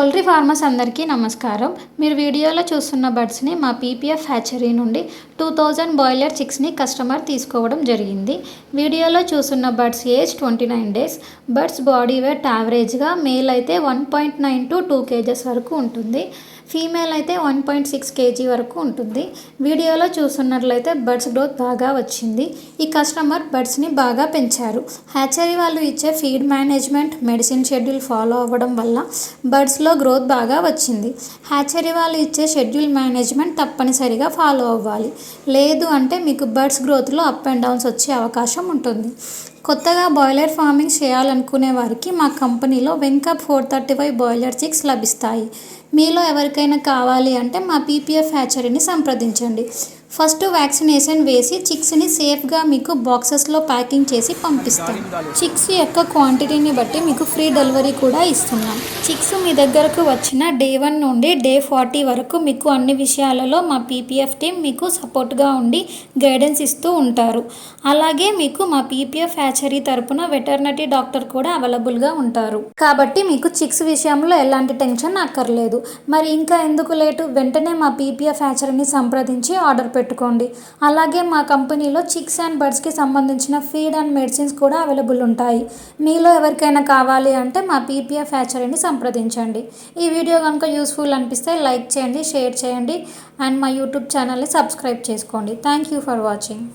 Poultry farmers అందరికీ నమస్కారం. మీరు వీడియోలో చూస్తున్న బర్డ్స్ని మా పీపీఎఫ్ హ్యాచరీ నుండి 2000 బాయిలర్ చిక్స్ని కస్టమర్ తీసుకోవడం జరిగింది. వీడియోలో చూస్తున్న birds age 29 days. Birds body weight యావరేజ్గా మేల్ అయితే 1.9 to 2 kgs వరకు ఉంటుంది. ఫీమేల్ అయితే 1.6 kg వరకు ఉంటుంది. వీడియోలో చూస్తున్నట్లయితే బర్డ్స్ గ్రోత్ బాగా వచ్చింది. ఈ కస్టమర్ బర్డ్స్ని బాగా పెంచారు. హ్యాచరీ వాళ్ళు ఇచ్చే feed management, medicine schedule follow అవ్వడం వల్ల బర్డ్స్లో గ్రోత్ బాగా వచ్చింది. హ్యాచరీ వాళ్ళు ఇచ్చే షెడ్యూల్ మేనేజ్మెంట్ తప్పనిసరిగా ఫాలో అవ్వాలి. లేదు అంటే మీకు బర్డ్స్ గ్రోత్లో అప్ అండ్ డౌన్స్ వచ్చే అవకాశం ఉంటుంది. కొత్తగా బాయిలర్ ఫార్మింగ్ చేయాలనుకునే వారికి మా కంపెనీలో వెంకప్ 435 బాయిలర్ చిక్స్ లభిస్తాయి. మీలో ఎవరికైనా కావాలి అంటే మా పీపీఎఫ్ హ్యాచరీని సంప్రదించండి. ఫస్ట్ వ్యాక్సినేషన్ వేసి చిక్స్ని సేఫ్గా మీకు బాక్సెస్లో ప్యాకింగ్ చేసి పంపిస్తాం. చిక్స్ యొక్క క్వాంటిటీని బట్టి మీకు ఫ్రీ డెలివరీ కూడా ఇస్తున్నాం. చిక్స్ మీ దగ్గరకు వచ్చిన డే 1 నుండి డే 40 వరకు మీకు అన్ని విషయాలలో మా పీపీఎఫ్ టీం మీకు సపోర్ట్గా ఉండి గైడెన్స్ ఇస్తూ ఉంటారు. అలాగే మీకు మా పీపీఎఫ్ హ్యాచరీ తరపున వెటర్నరీ డాక్టర్ కూడా అవైలబుల్గా ఉంటారు. కాబట్టి మీకు చిక్స్ విషయంలో ఎలాంటి టెన్షన్ అక్కర్లేదు. మరి ఇంకా ఎందుకు లేటు? వెంటనే మా పీపీఎఫ్ హ్యాచరీని సంప్రదించి ఆర్డర్ పెట్టుకోండి. అలాగే మా కంపెనీలో చిక్స్ అండ్ బర్డ్స్కి సంబంధించిన ఫీడ్ అండ్ మెడిసిన్స్ కూడా అవైలబుల్ ఉంటాయి. మీలో ఎవరికైనా కావాలి అంటే మా పీపీఎఫ్ హ్యాచరీని సంప్రదించండి. ఈ వీడియో కనుక యూస్ఫుల్ అనిపిస్తే లైక్ చేయండి, షేర్ చేయండి అండ్ మా యూట్యూబ్ ఛానల్ని సబ్స్క్రైబ్ చేసుకోండి. Thank you for watching.